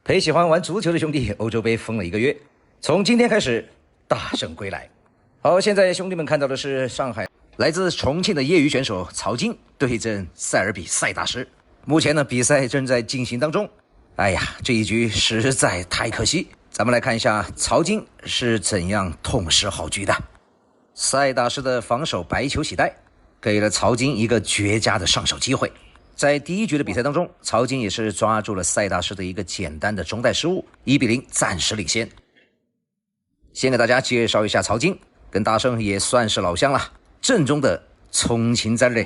陪喜欢玩足球的兄弟，欧洲杯封了1个月，从今天开始大胜归来。好，现在兄弟们看到的是上海来自重庆的业余选手曹晶对阵塞尔比塞大师。目前呢，比赛正在进行当中。哎呀，这一局实在太可惜。咱们来看一下曹晶是怎样痛失好局的。塞大师的防守白球洗带，给了曹晶一个绝佳的上手机会。在第一局的比赛当中，曹晶也是抓住了塞大师的一个简单的中带失误，1比0暂时领先。先给大家介绍一下曹晶，跟大圣也算是老乡了，正宗的重庆仔嘞，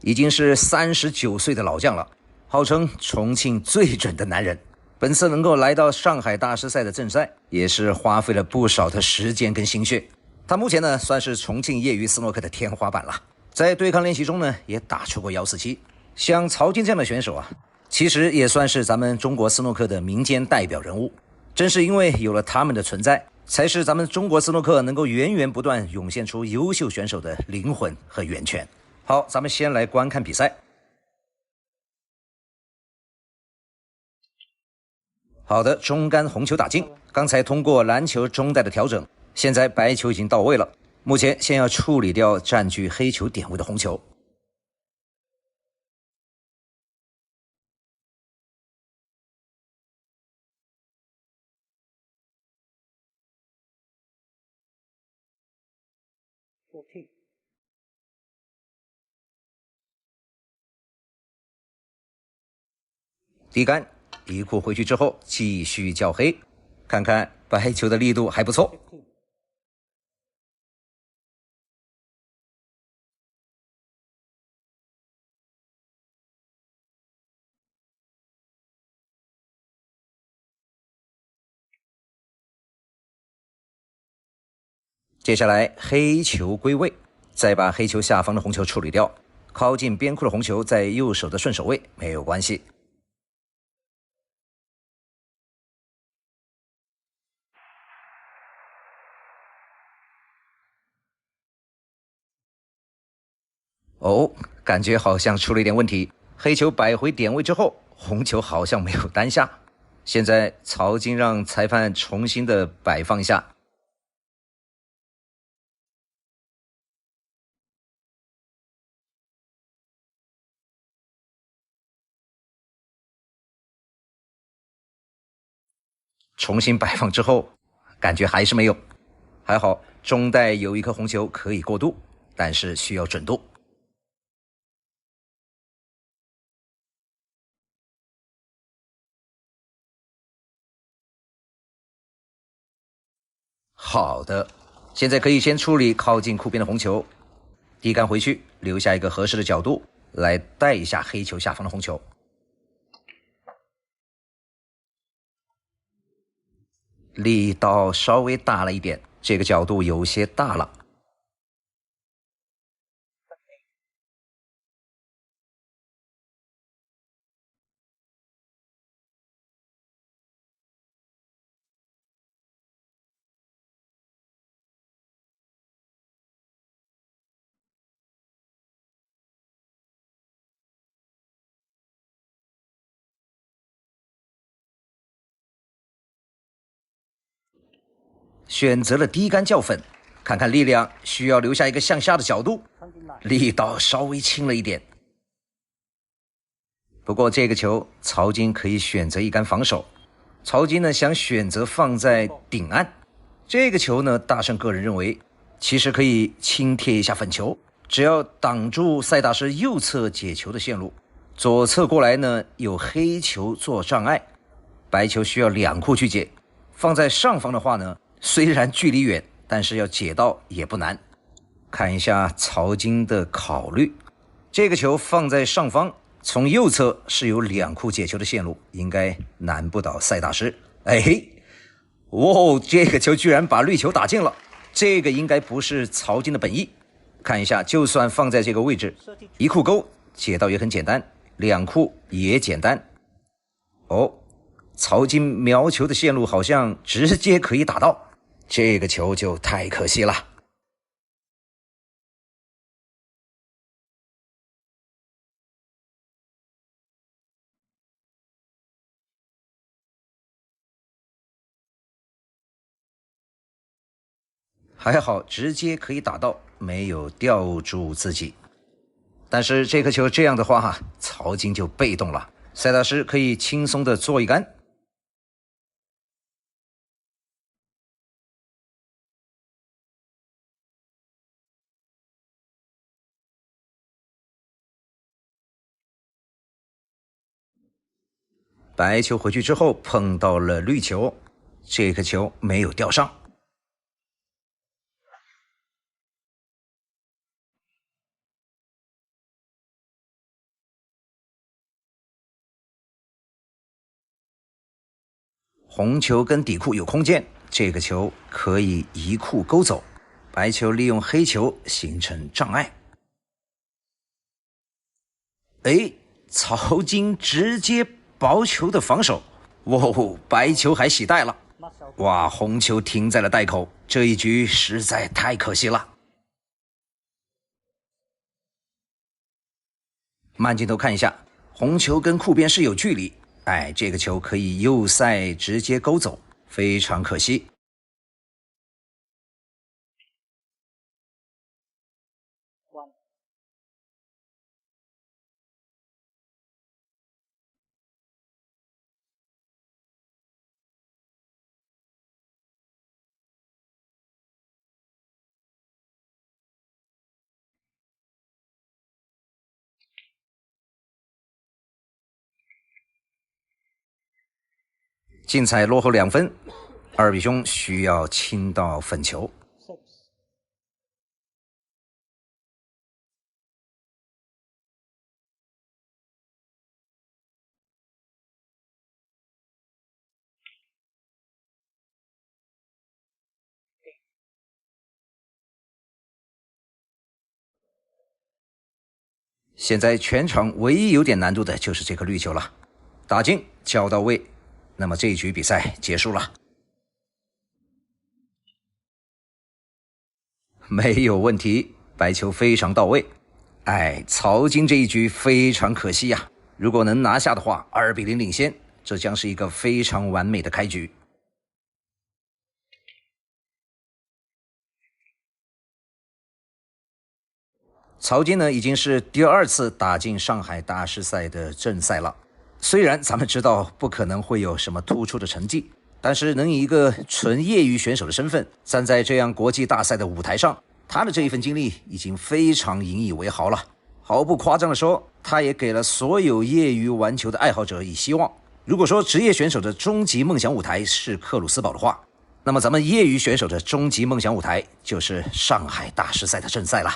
已经是39岁的老将了，号称重庆最准的男人。本次能够来到上海大师赛的正赛，也是花费了不少的时间跟心血。他目前呢，算是重庆业余斯诺克的天花板了，在对抗练习中呢，也打出过147。像曹晶这样的选手啊，其实也算是咱们中国斯诺克的民间代表人物。正是因为有了他们的存在，才是咱们中国斯诺克能够源源不断涌现出优秀选手的灵魂和源泉。好，咱们先来观看比赛。好的，中杆红球打进，刚才通过篮球中带的调整，现在白球已经到位了。目前先要处理掉占据黑球点位的红球。低杆移库回去之后继续叫黑，看看白球的力度还不错。接下来黑球归位，再把黑球下方的红球处理掉，靠近边库的红球在右手的顺手位没有关系。哦，感觉好像出了一点问题。黑球摆回点位之后，红球好像没有单下。现在曹晶让裁判重新的摆放一下。重新摆放之后，感觉还是没有。还好中带有一颗红球可以过渡，但是需要准度。好的，现在可以先处理靠近库边的红球，低杆回去，留下一个合适的角度来带一下黑球下方的红球。力道稍微大了一点，这个角度有些大了。选择了低杆较粉，看看力量需要留下一个向下的角度，力道稍微轻了一点。不过这个球曹晶可以选择一杆防守，曹晶呢想选择放在顶岸。这个球呢，大圣个人认为其实可以轻贴一下粉球，只要挡住塞大师右侧解球的线路，左侧过来呢有黑球做障碍，白球需要2库去解。放在上方的话呢，虽然距离远，但是要解到也不难。看一下曹晶的考虑，这个球放在上方，从右侧是有2库解球的线路，应该难不倒塞大师。哎嘿，哦，这个球居然把绿球打进了，这个应该不是曹晶的本意。看一下，就算放在这个位置，1库勾解到也很简单，2库也简单。哦，曹晶瞄球的线路好像直接可以打到，这个球就太可惜了。还好直接可以打到，没有吊住自己。但是这颗球这样的话，曹金就被动了，塞大师可以轻松的做一杆。白球回去之后碰到了绿球，这颗球没有吊上。红球跟底库有空间，这个球可以移库勾走，白球利用黑球形成障碍。哎，曹金直接薄球的防守，哇哦，白球还洗袋了，哇，红球停在了袋口，这一局实在太可惜了。慢镜头看一下，红球跟库边是有距离，哎，这个球可以右塞直接勾走，非常可惜。竞彩落后2分，二比兄需要清到粉球。现在全场唯一有点难度的就是这颗绿球了，打进交到位，那么这一局比赛结束了。没有问题，白球非常到位。哎，曹金这一局非常可惜呀，如果能拿下的话，2比0领先，这将是一个非常完美的开局。曹金呢，已经是第2次打进上海大师赛的正赛了。虽然咱们知道不可能会有什么突出的成绩，但是能以一个纯业余选手的身份站在这样国际大赛的舞台上，他的这一份经历已经非常引以为豪了。毫不夸张地说，他也给了所有业余玩球的爱好者以希望。如果说职业选手的终极梦想舞台是克鲁斯堡的话，那么咱们业余选手的终极梦想舞台就是上海大师赛的正赛了。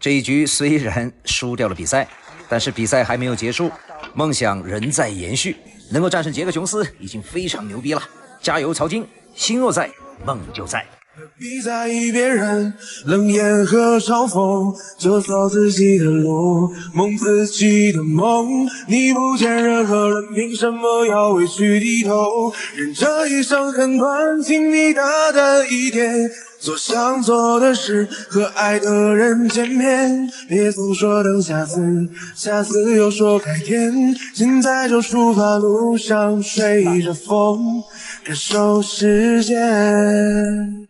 这一局虽然输掉了比赛，但是比赛还没有结束，梦想仍在延续。能够战胜杰克琼斯已经非常牛逼了，加油曹金！心若在，梦就在。何必在意别人冷眼和嘲讽，就走自己的路，梦自己的梦。你不见任何人，凭什么要委屈低头？人这一生很短，请你大胆一点，做想做的事，和爱的人见面，别总说等下次，下次又说改天，现在就出发，路上吹着风，感受时间。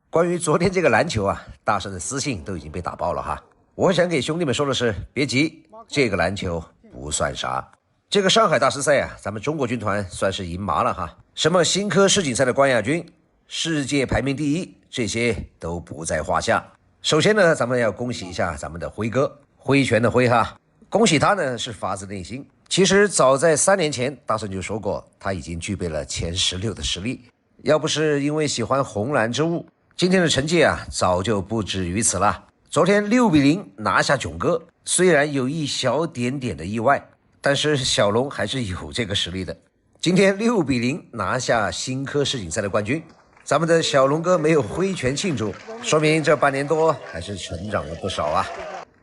关于昨天这个篮球啊，大神的私信都已经被打爆了哈。我想给兄弟们说的是，别急，这个篮球不算啥。这个上海大师赛啊，咱们中国军团算是赢麻了哈。什么新科世锦赛的冠亚军、世界排名第1，这些都不在话下。首先呢，咱们要恭喜一下咱们的辉哥，挥拳的挥哈，恭喜他呢是发自内心。其实早在3年前，大神就说过，他已经具备了前16的实力。要不是因为喜欢红蓝之物，今天的成绩啊，早就不止于此了。昨天6比0拿下囧哥，虽然有一小点点的意外，但是小龙还是有这个实力的。今天6比0拿下新科世锦赛的冠军，咱们的小龙哥没有挥拳庆祝，说明这半年多还是成长了不少啊。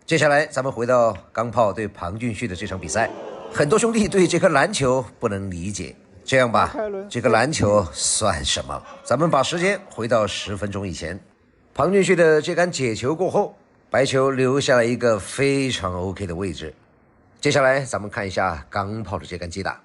接下来咱们回到钢炮对庞俊旭的这场比赛，很多兄弟对这颗篮球不能理解。这样吧，这个篮球算什么？咱们把时间回到10分钟以前，庞俊旭的这杆解球过后，白球留下了一个非常 OK 的位置。接下来咱们看一下钢炮的这杆击打，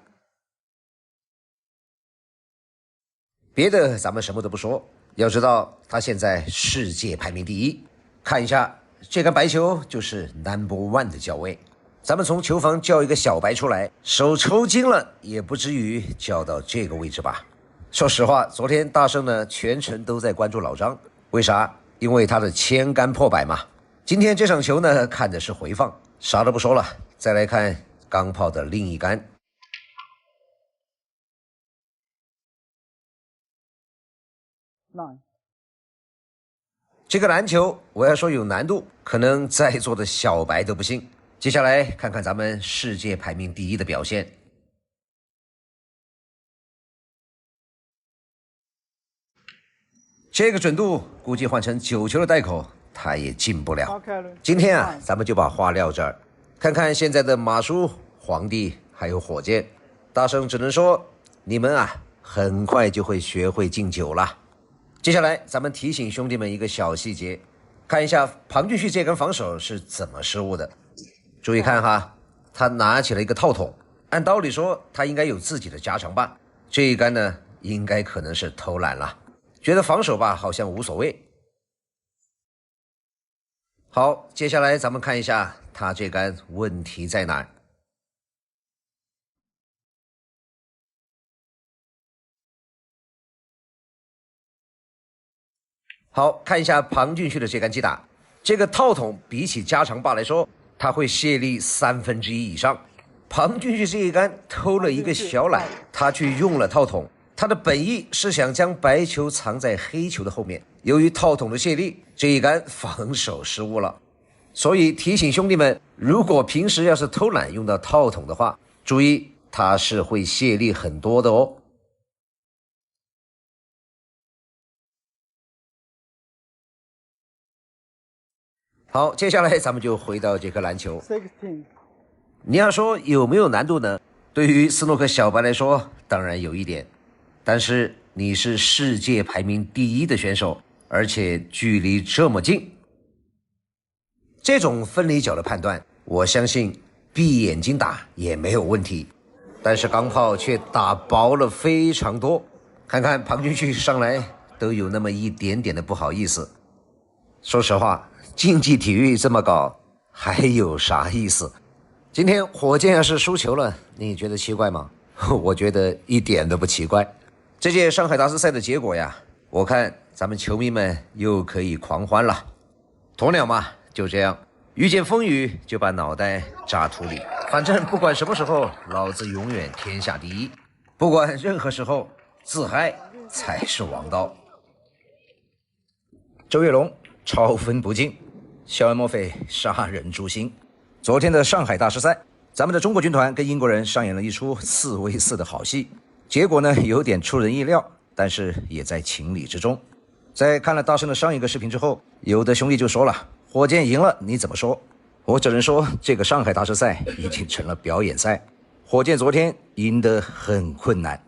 别的咱们什么都不说，要知道他现在世界排名第1，看一下这杆白球就是 No.1 的脚位。咱们从球房叫一个小白出来，手抽筋了也不至于叫到这个位置吧？说实话，昨天大圣呢全程都在关注老张，为啥？因为他的千杆破百嘛。今天这场球呢看的是回放，啥都不说了，再来看钢炮的另一杆。这个篮球我要说有难度，可能在座的小白都不信。接下来看看咱们世界排名第1的表现。这个准度估计换成9球的袋口他也进不了。今天啊，咱们就把话撂这儿，看看现在的马叔、皇帝还有火箭。大圣只能说你们啊很快就会学会进9了。接下来咱们提醒兄弟们一个小细节，看一下庞俊旭这根防守是怎么失误的。注意看哈，他拿起了一个套筒，按道理说他应该有自己的加长棒，这一杆呢应该可能是偷懒了，觉得防守吧好像无所谓。好，接下来咱们看一下他这杆问题在哪儿。好，看一下庞俊旭的这杆击打，这个套筒比起加长把来说，他会卸力1/3以上。庞俊旭这一杆偷了一个小懒，他去用了套筒，他的本意是想将白球藏在黑球的后面，由于套筒的卸力，这一杆防守失误了。所以提醒兄弟们，如果平时要是偷懒用到套筒的话，注意它是会卸力很多的哦。好，接下来咱们就回到这颗篮球。你要说有没有难度呢？对于斯诺克小白来说，当然有一点。但是你是世界排名第1的选手，而且距离这么近，这种分离角的判断，我相信闭眼睛打也没有问题。但是钢炮却打薄了非常多，看看庞俊旭上来都有那么一点点的不好意思。说实话，竞技体育这么搞还有啥意思？今天火箭要是输球了，你觉得奇怪吗？我觉得一点都不奇怪。这届上海大师赛的结果呀，我看咱们球迷们又可以狂欢了。鸵鸟嘛，就这样，遇见风雨就把脑袋扎土里。反正不管什么时候，老子永远天下第1。不管任何时候，自嗨才是王道。周跃龙超分不进，肖恩·墨菲杀人诛心。昨天的上海大师赛，咱们的中国军团跟英国人上演了一出4v4的好戏，结果呢有点出人意料，但是也在情理之中。在看了大圣的上一个视频之后，有的兄弟就说了，火箭赢了你怎么说？我只能说这个上海大师赛已经成了表演赛，火箭昨天赢得很困难。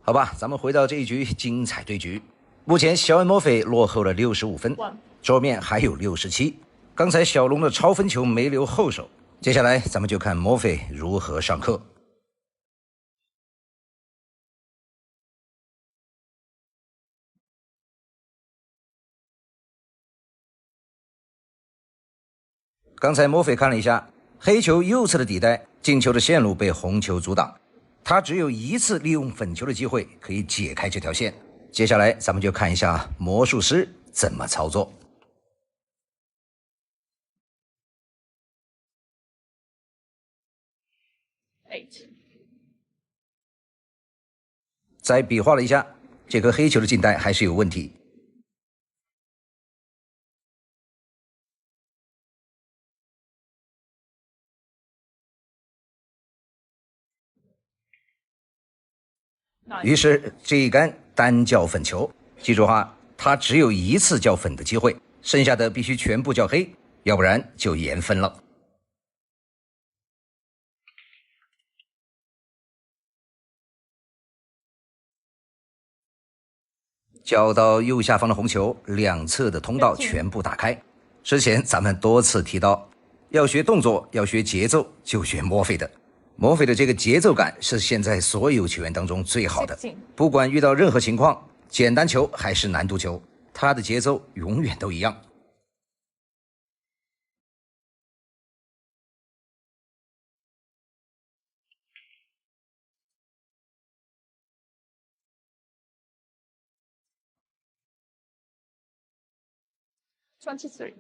好吧，咱们回到这一局精彩对局。目前小恩·墨菲落后了65分，桌面还有67。刚才小龙的超分球没留后手，接下来咱们就看墨菲如何上课。刚才墨菲看了一下，黑球右侧的底带进球的线路被红球阻挡，他只有一次利用粉球的机会可以解开这条线。接下来咱们就看一下魔术师怎么操作。再比划了一下，这颗黑球的进带还是有问题。于是这一杆单叫粉球，记住哈，他只有一次叫粉的机会，剩下的必须全部叫黑，要不然就严分了。叫到右下方的红球，两侧的通道全部打开。之前咱们多次提到，要学动作，要学节奏，就学墨菲的。墨菲的这个节奏感是现在所有球员当中最好的，不管遇到任何情况，简单球还是难度球，它的节奏永远都一样。23.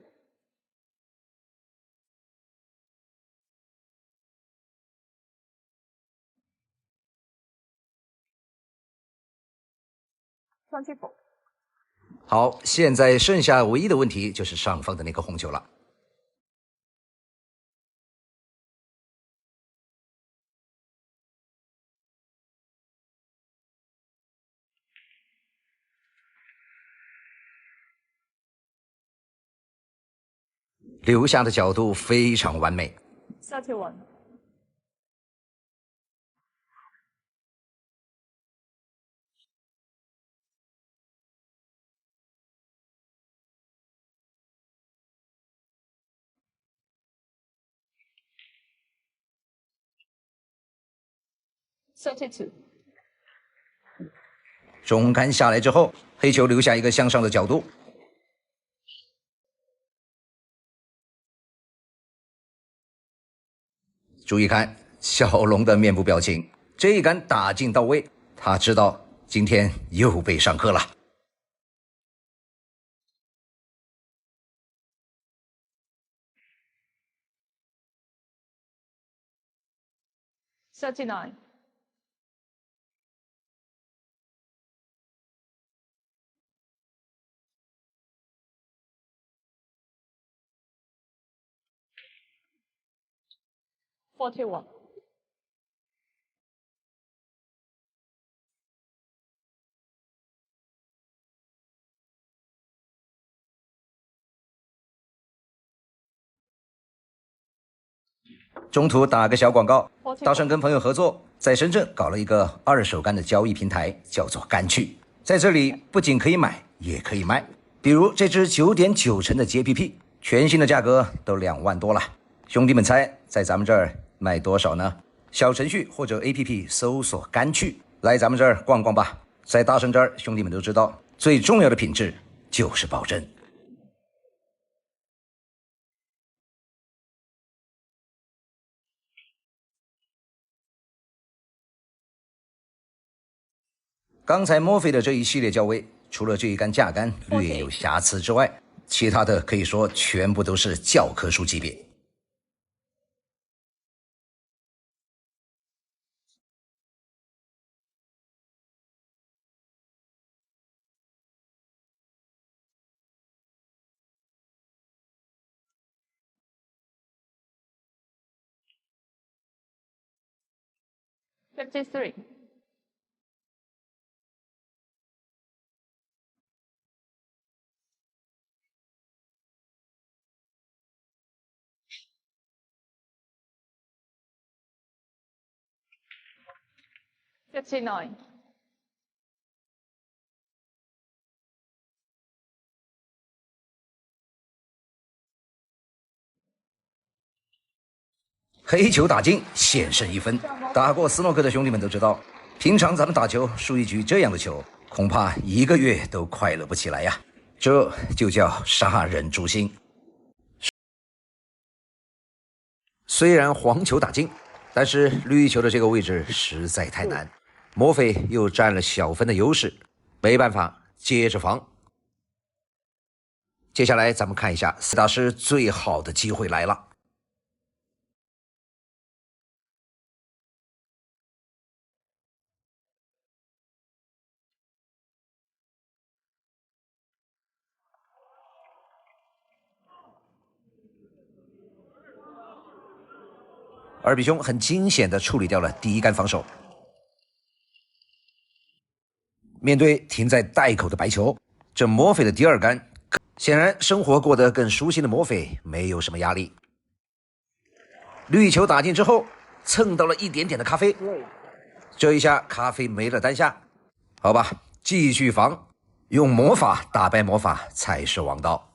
24. 好，现在剩下唯一的问题就是上方的那个红球了。留下的角度非常完美。31. 32. 中杆下来之后，黑球留下一个向上的角度。注意看小龙的面部表情，这一杆打进到位，他知道今天又被上课了。39. 41. 中途打个小广告， 41. 大圣跟朋友合作，在深圳搞了一个二手杆的交易平台，叫做杆趣。在这里不仅可以买，也可以卖。比如这只9.9成的 JPP， 全新的价格都2万多了。兄弟们猜，在咱们这儿卖多少呢？小程序或者 APP 搜索杆趣，来咱们这儿逛逛吧。在大圣这儿，兄弟们都知道，最重要的品质就是保真。刚才墨菲的这一系列交位，除了这一杆架杆略有瑕疵之外，其他的可以说全部都是教科书级别。53. 59. 黑球打进，险胜1分。打过斯诺克的兄弟们都知道，平常咱们打球输一局这样的球，恐怕1个月都快乐不起来呀。这就叫杀人诛心。虽然黄球打进，但是绿球的这个位置实在太难，墨菲又占了小分的优势，没办法，接着防。接下来咱们看一下斯大师最好的机会来了。二比兄很惊险地处理掉了第一杆防守。面对停在袋口的白球，这墨菲的第二杆，显然生活过得更舒心的墨菲没有什么压力。绿球打进之后，蹭到了一点点的咖啡，这一下咖啡没了单下，好吧，继续防，用魔法打败魔法才是王道。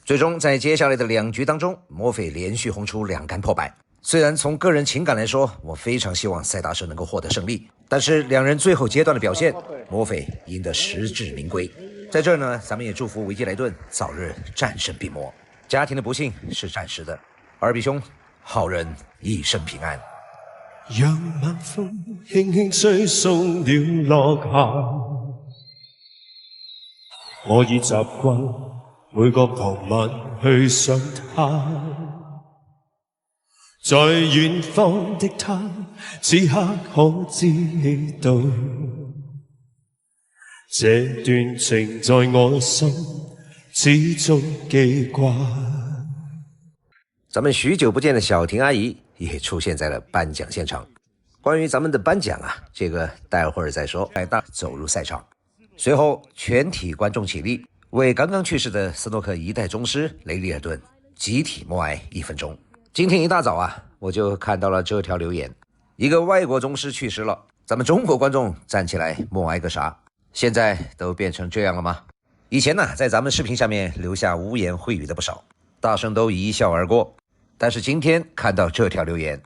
最终在接下来的2局当中，墨菲连续轰出2杆破百，虽然从个人情感来说，我非常希望塞大师能够获得胜利，但是两人最后阶段的表现，莫非赢得实至名归。在这儿呢，咱们也祝福维基莱顿早日战胜病魔。家庭的不幸是暂时的，二比兄，好人一生平安。讓晚風輕輕吹送了落霞，我已習慣每個傍晚去想他，在遠方的他，此刻可知道，這段情在我心始終記掛。咱们許久不見的小婷阿姨也出現在了頒獎現場。關於咱們的頒獎啊，這個待會兒再說。艾達走入賽場，隨後全體觀眾起立，為剛剛去世的斯諾克一代宗師雷利爾頓集體默哀1分鐘。今天一大早啊，我就看到了這條留言，一個外國宗師去世了，咱們中國觀眾站起來默哀個啥？現在都變成這樣了嗎？以前呢，在咱們視頻下面留下污言穢語的不少，大聖都一笑而過。但是今天看到這條留言，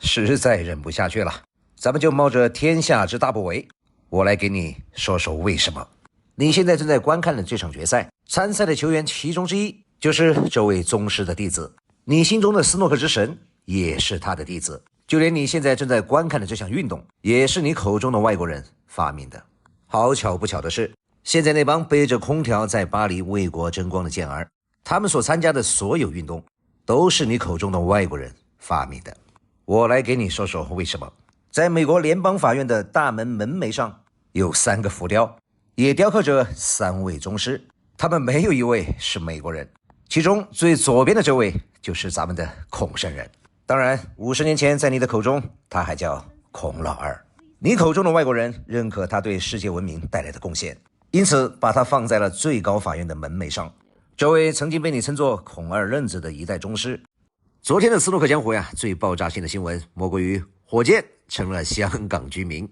實在忍不下去了。咱們就冒着天下之大不韙，我來給你說說為什麼。你現在正在觀看的這場決賽，參賽的球員其中之一就是這位宗師的弟子，你心中的斯諾克之神也是他的弟子，就連你現在正在觀看的這項運動，也是你口中的外國人發明的。好巧不巧的是，現在那幫背着空調在巴黎為國爭光的健兒，他們所參加的所有運動都是你口中的外國人發明的。我來給你說說為什麼。在美國聯邦法院的大門門楣上有3個浮雕，也雕刻着3位宗師，他們沒有一位是美國人，其中最左邊的這位就是咱們的孔聖人。當然50年前在你的口中他還叫孔老二，你口中的外國人認可他對世界文明帶來的貢獻，因此把他放在了最高法院的門楣上。這位曾經被你稱作孔二愣子的一代宗師，昨天的斯諾克江湖呀，最爆炸性的新聞莫過於火箭成了香港居民。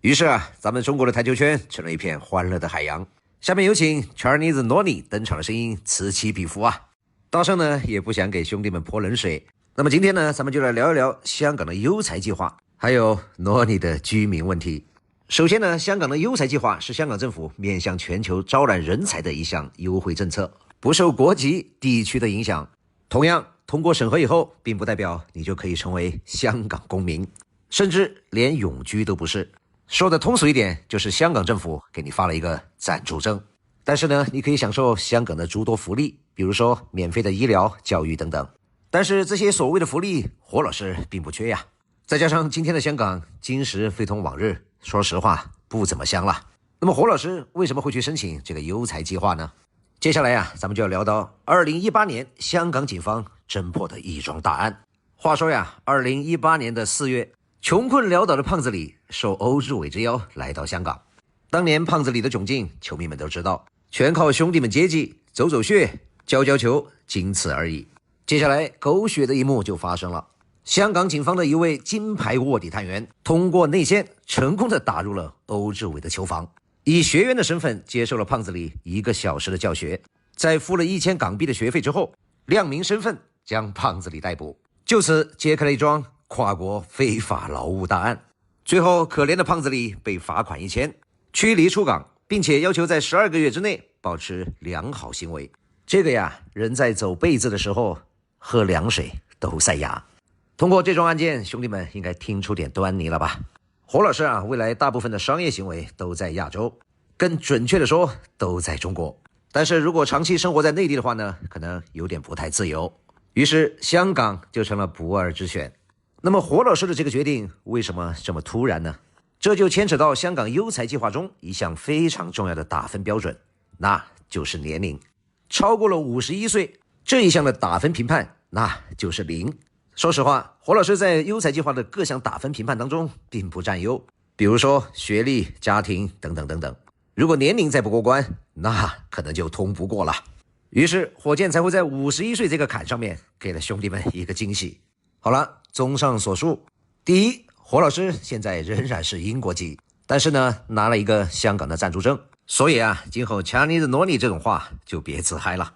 於是啊，咱們中國的台球圈成了一片歡樂的海洋。下面有請 Chinese Noni 登場的聲音此起彼伏啊。大聖呢也不想給兄弟們潑冷水，那麼今天呢，咱們就來聊一聊香港的優才計劃，還有 Noni 的居民問題。首先呢，香港的優才計劃是香港政府面向全球招攬人才的一項優惠政策，不受國籍地區的影響。同樣通過審核以後，並不代表你就可以成為香港公民，甚至連永居都不是。說的通俗一點，就是香港政府給你發了一個暫住證，但是呢，你可以享受香港的諸多福利，比如說免費的醫療、教育等等。但是這些所謂的福利，火老師並不缺呀。再加上今天的香港今時非同往日，說實話不怎麼香了。那麼火老師為什麼會去申請這個優才計劃呢？接下來啊，咱們就要聊到2018年香港警方偵破的一樁大案。話說呀，2018年的4月，窮困潦倒的胖子李受歐志偉之邀來到香港。當年胖子李的窘境，球迷們都知道，全靠兄弟們接濟、走走穴、教教球，僅此而已。接下來狗血的一幕就發生了，香港警方的一位金牌臥底探員通過內線成功的打入了歐志偉的球房，以學員的身份接受了胖子李1個小時的教學，在付了1000港幣的學費之後，亮明身份將胖子李逮捕，就此揭開了一樁跨國非法勞務大案。最後可憐的胖子李被罰款1000，驅離出港，並且要求在12個月之內保持良好行為。這個呀，人在走背字的時候喝涼水都塞牙。通過這種案件，兄弟們應該聽出點端倪了吧？火老師啊，未來大部分的商業行為都在亞洲，更準確的說都在中國。但是如果長期生活在內地的話呢，可能有點不太自由。於是香港就成了不二之選。那麼火老師的這個決定為什麼這麼突然呢？這就牽扯到香港優才計劃中一項非常重要的打分標準，那就是年齡。超過了51歲，這一項的打分評判那就是0。說實話，火老師在優才計劃的各項打分評判當中並不佔優，比如說學歷、家庭等等等等。如果年齡再不過關，那可能就通不過了。於是火箭才會在51歲這個坎上面給了兄弟們一個驚喜。好了，綜上所述，第一，火老師現在仍然是英國籍，但是呢拿了一個香港的暫住證，所以啊，今後 Chinese Noni 這種話就別自嗨了。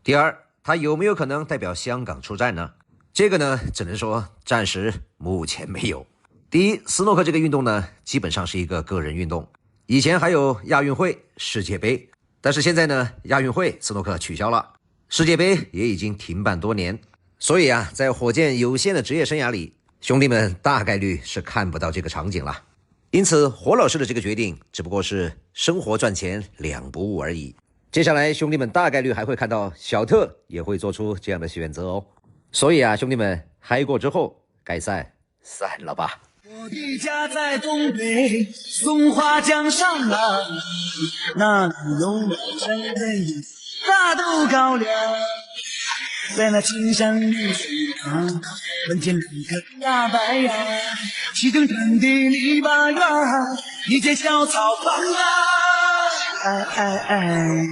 第二，他有沒有可能代表香港出戰呢？这个呢，只能说暂时目前没有。第一，斯诺克这个运动呢，基本上是一个个人运动。以前还有亚运会、世界杯，但是现在呢，亚运会斯诺克取消了，世界杯也已经停办多年。所以啊，在火箭有限的职业生涯里，兄弟们大概率是看不到这个场景了。因此，火老师的这个决定只不过是生活赚钱两不误而已。接下来，兄弟们大概率还会看到小特也会做出这样的选择哦。所以啊，兄弟们，嗨过之后该散了吧。我的家在东北松花江上啊，那里有我真的大豆高粱，在那青山绿水旁，门前两棵大白杨，齐整整的篱笆院，一间小草房啊，哎哎哎。